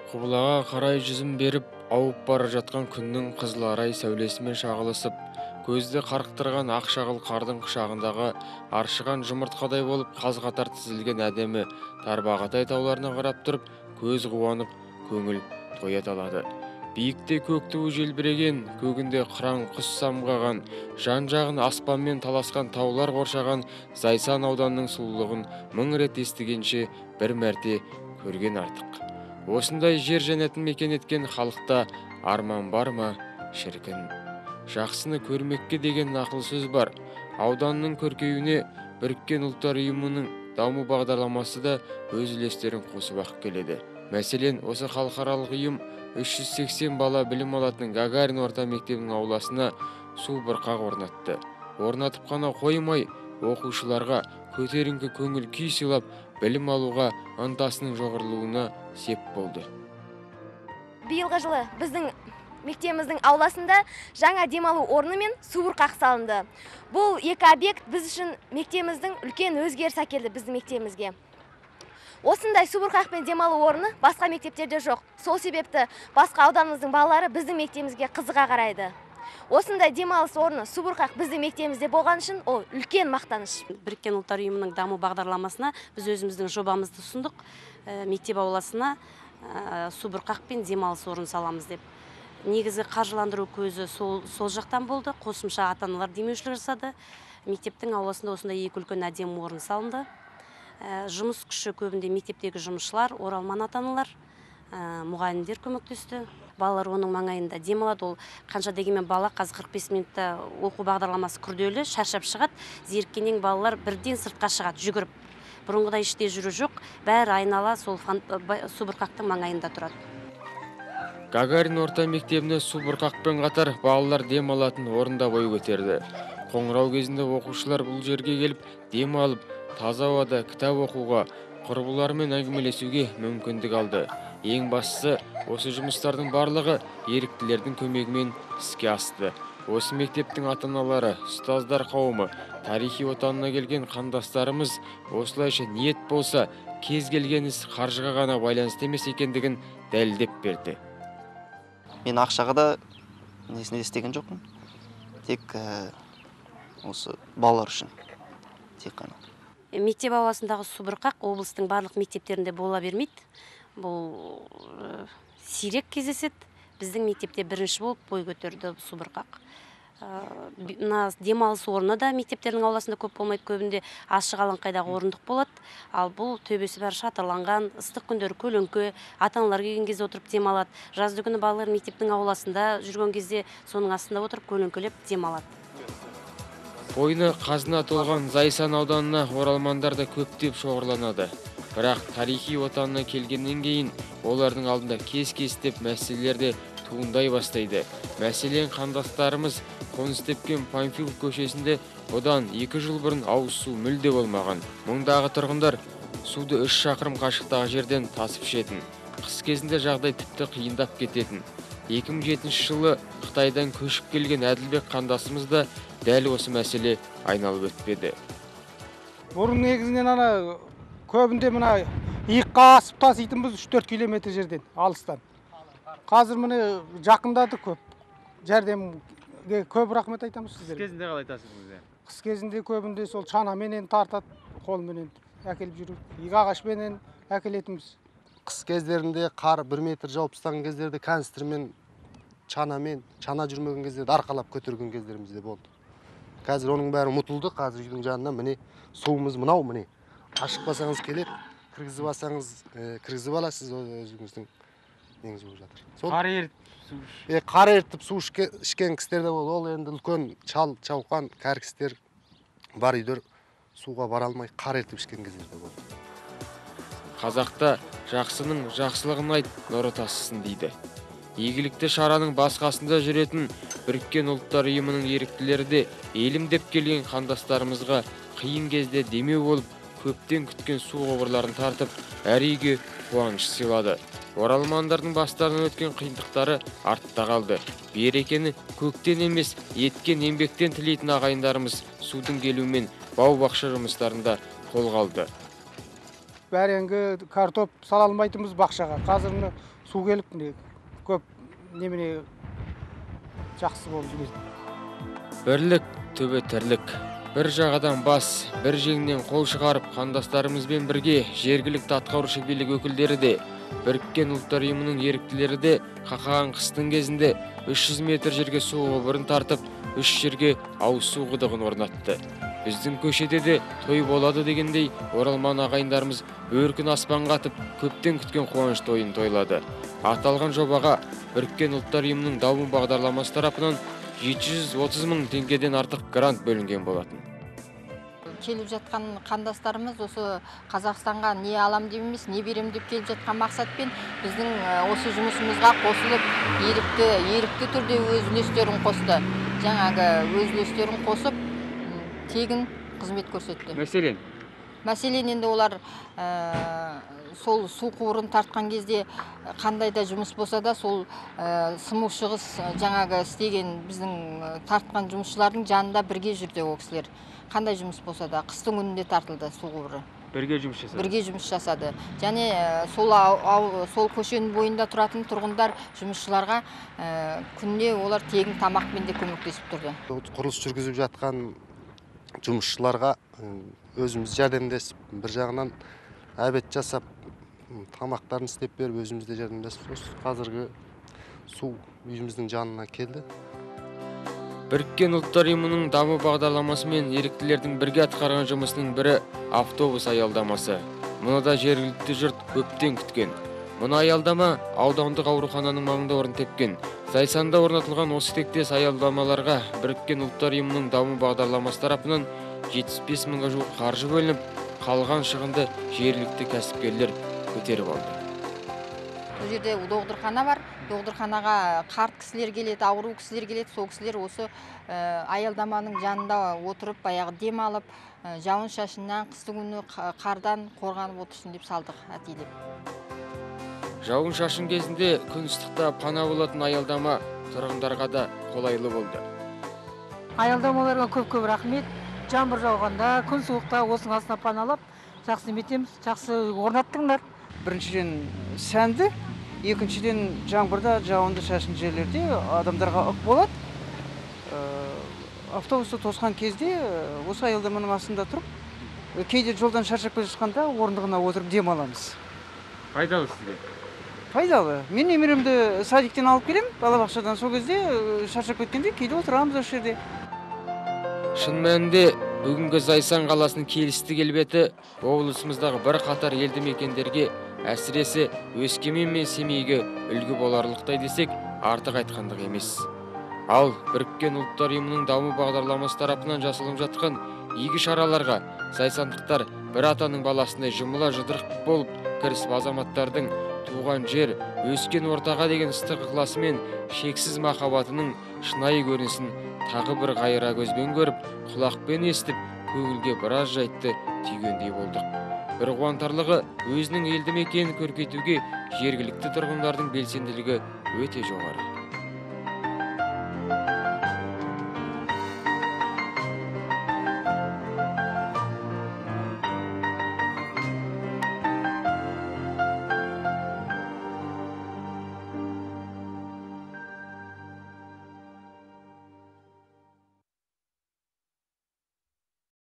Құбылаға қарай жүзін беріп, ауып бара жатқан күннің қызыл арай сәулесімен шағылысып, көзді қарықтырған ақ шағыл қардың құшағындағы аршыған жұмыртқадай болып қаз-қатар тізілген әдемі тарбағатай тауларына қарап тұрып, көз қуанып, көңіл тоя талады. Биікте көк туы желбіреген, көгінде қыран құс самғаған, жан-жағын аспанмен таласқан таулар қоршаған Зайсан ауданының сұлулығын мың рет естігенше бір мәрте көрген артық. Осындай жер жәннатын мекен еткен халықта арман бар ма, шіркін? Жақсыны көрмекке деген нақыл сөз бар. Ауданның көркеюіне Біріккен ұлттар ұйымының даму бағдарламасы да өз үлестерін қосып ақ келеді. Мәселен, осы халықаралық ұйым 380 бала білім алатын Гагарин орта мектебінің ауласына су бұрқақ орнатты. Орнатып қана қоймай, оқушыларға көтеріңкі көңіл күй сыйлап, білім алуға ынтасының жоғарылауына сеп болды. Биылғы жылы біздің мектебіміздің ауласында жаңа демалу орны мен су бұрқақ салынды. Бұл екі объект біз үшін мектебіміздің үлкен өзгеріс әкелді біздің мектебімізге. Осындай су бұрқақпен демалу орны басқа мектептерде жоқ. Сол себепті басқа ауданымыздың балалары біздің мектебімізге қызыға қарайды. Осындай демалыс орны су бұрқақ біздің мектебімізде болған үшін ол үлкен мақтаныш. Біріккен ұлттар ұйымының даму бағдарламасына біз өзіміздің жобамызды ұсындық. Мектеп ауласына су бұрқақ пен демалыс орнын саламыз деп. Негізі қаржыландыру көзі сол жақтан болды. Қосымша ата-аналар демеушілік жасады. Мектептің ауласында осындай екі үлкен әдемі орын салынды. Жұмыс күші көбінде мектептегі жұмысшылар, оралман ата-аналар, мұғалімдер көмектесті. Балалар оның маңайында демалады. Ол қанша дегенмен бала қазір 45 минутта оқу бағдарламасы күрделі, шаршап шығады. Зеріккеннен балалар бірден сыртқа шығады, жүгіріп. Бұрынғыдай іште жүру жоқ, бәрі айнала сол су бұрқақтың маңайында тұрады. Гагарин орта мектебіне су бұрқақпен қатар балалар дем алатын орында бой көтерді. Қоңырау кезінде оқушылар бұл жерге келіп, дем алып, таза ауада кітап оқуға, құрбыларымен әңгімелесуге мүмкіндік алды. Ең бастысы, осы жұмыстардың барлығы еріктілердің көмегімен іске асты. Осы мектептің ата-аналары, ұстаздар қауымы, тарихи отанына келген қандастарымыз осылайша ниет болса, кез келген іс қаржыға ғана байланысты емес екендігін дәлелдеп берді. Мен ақшаға да несіне істеген жоқпын. Тек осы балалар үшін. Тек қана. Мектеп ауласындағы су бұрқақ облыстың барлық мектептерінде бола бермейді. Бұл сирек кездеседі. Біздің мектепте бірінші болып бой көтерді су бұрқақ. Демалыс орны да мектептердің ауласында көп болмайды, көбінде ашық алаңқайдағы орындық болады. Ал бұл төбесі бәрі шатырланған, ыстық күндері көлеңке, ата-аналар келген кезде отырып демалады. Жазды күні балалар мектептің ауласында жүрген кезде соның астында отырып көлеңкелеп демалады. Бойына қазына толған Зайсан ауданына оралмандар да көптеп шоғырланады. Бірақ тарихи отанына келгеннен кейін олардың алдында кес-кестеп мәселелерде туындай бастайды. Мәселен, қандастарымыз қоныс тепкен Панфилов көшесінде одан 2 жыл бұрын ауыз су мүлде болмаған. Мұндағы тұрғындар суды 3 шақырым қашықтағы жерден тасып ішетін. Қыс кезінде жағдай тіпті қиындап кететін. 2007 жылы Қытайдан көшіп келген Әділбек қандасымыз да дәл осы мәселе айналып өтпеді. Бұрын негізінен көбінде мына иыққа асып таситынбыз 3-4 километр жерден, алыстан. Қазір міне жақындады көп. Жәрдемге көп рахмет айтамыз сіздерге. Қыс кезінде қалай тасыдыңыз? Қыс кезінде көбінде сол чанаменен тартады, қолменен әкеліп жүру. Ағашпенен әкелетіміз. Қыс кездерінде қар 1 метр жауып тастаған кездерде канистрмен, чана жүрмеген кездерде арқалап көтерген кездерімізде болды. Қазір оның бәрі ұмытылды. Қазір үйдің жанында міне суымыз мынау міне. Ашық басаңыз келеді, кіргізіп алсаңыз кіргізіп аласыз, өзіңіздің неңіз болып жатыр. Қар ерітіп су қар ерітіп су ішкен кісілер де болды. Ол енді үлкен чауқан кәрі кісілер бар үйлер суға бара алмай қар ерітіп ішкен кездер де болды. Қазақта жақсының жақсылығын айт, нұры тасысын дейді. Игілікті шараның басқасында жүретін Біріккен ұлттар ұйымының еріктілері де елім деп келген қандастарымызға қиын кезде демеу болып, көптен күткен су құбырларын тартып, әр үйге қуаныш сыйлады. Оралмандардың бастарынан өткен қиындықтары артта қалды. Берекені көктен емес, еткен еңбектен тілейтін ағайындарымыз судың келуімен бау-бақша жұмыстарында қолға алды. Бәренгі картоп сала алмайтынбыз бақшаға. Қазір су келіп міне көп немене жақсы болып жүрген. Бірлік төбе тірлік. Бір жағадан бас, бір жеңнен қол шығарып, қандастарымызбен бірге жергілікті атқарушы билік өкілдері де, Біріккен ұлттар ұйымының еріктілері де қақаған қыстың кезінде 300 метр жерге су құбырын тартып, 3 жерге ауыз су құдығын орнатты. Біздің көшеде де той болады дегендей, оралман ағайындарымыз бөркін аспанға атып, көптен күткен қуаныш тойын тойлады. Аталған жобаға Біріккен ұлттар ұйымының даму бағдарламасы тарапынан 730 мың теңгеден артық грант бөлінген болатын. Келіп жатқан қандастарымыз осы Қазақстанға не алам деп емес, не берем деп келіп жатқан мақсатпен біздің осы жұмысымызға қосылып, ерікті түрде өз үлестерін қосты. Жаңағы өз үлестерін қосып, тегін қызмет көрсетті. Мәселен енді олар сол су құбырын тартқан кезде қандай да жұмыс болса да сол сыму шығыс жаңағы істеген біздің тартқан жұмысшылардың жанында бірге жүрді ол кісілер. Қандай жұмыс болса да қыстың күнінде тартылды су құбыры. Бірге жұмыс жасады. Және сол көшенің бойында тұратын тұрғындар жұмысшыларға күнде олар тегін тамақпен де көмектесіп тұрды. Құрылыс жүргізіп жатқан жұмысшыларға өзіміз жәрдемдесіп, бір жағынан әбет жасап, тамақтарын істеп беріп, өзімізде жәрдемдесіп, қазіргі су үйіміздің жанына келді. Біріккен ұлттар ұйымының даму бағдарламасы мен еріктілердің бірге атқарған жұмысының бірі автобус аялдамасы. Мұны да жергілікті жұрт көптен күткен. Мұны аялдама аудандық аурухананың маңында орын тепкен. Зайсанда орнатылған осы тектес аялдамаларға Біріккен ұлттар ұйымының даму бағдарламасы тарапынан 75 мыңға жуық қаржы бөлініп, қалған шығынды жергілікті кәсіпкерлер көтеріп алды. Бұл жерде доғдырхана бар. Доғдырханаға қарт кісілер келеді, ауру кісілер келеді. Сол кісілер осы аялдаманың жанында отырып, баяғы дем алып, жауын шашыннан, қыстың күні қардан қорғанып отырсын деп салдық әтейлеп. Жауын шашын кезінде күн ыстықта пана болатын аялдама тұрғындарға да қолайлы болды. Аялдамаларға көп рахмет. Жаңбыр жауғанда, күн суықта осының астына паналап, жақсы метеміз, жақсы орнаттыңдар. Біріншіден сәнді, екіншіден жаңбырда, жауынды шашын жерлерде адамдарға ық болады. Автобусты тосқан кезде осы аялдаманың астында тұрып, кейде жолдан шаршап келе жатқанда орындығына отырып дем аламыз. Пайдалы сізге? Пайдалы. Мен немеремді садиктен алып келем, балабақшадан, сол кезде шаршап кеткенде кейде отырамыз осы жерде. Шын мәнінде бүгінгі Зайсан қаласының келісті келбеті облысымыздағы бір қатар елді мекендерге, әсіресе Өскемен мен Семейге үлгі боларлықтай десек, артық айтқандық емес. Ал Біріккен ұлттар ұйымының даму бағдарламасы тарапынан жасалып жатқан игі шараларға зайсандықтар бір атаның баласындай жұмыла жұдырық болып кірісіп, азаматтардың туған жер, өскен ортаға деген ыстық ықыласы мен шексіз махаббатының шынайы көрінісін тағы бір қайыра көзбен көріп, құлақпен естіп, көңілге біраз жайтты түйгендей болдық. Бір қуантарлығы, өзінің елді мекенін көркейтуге жергілікті тұрғындардың белсенділігі өте жоғары.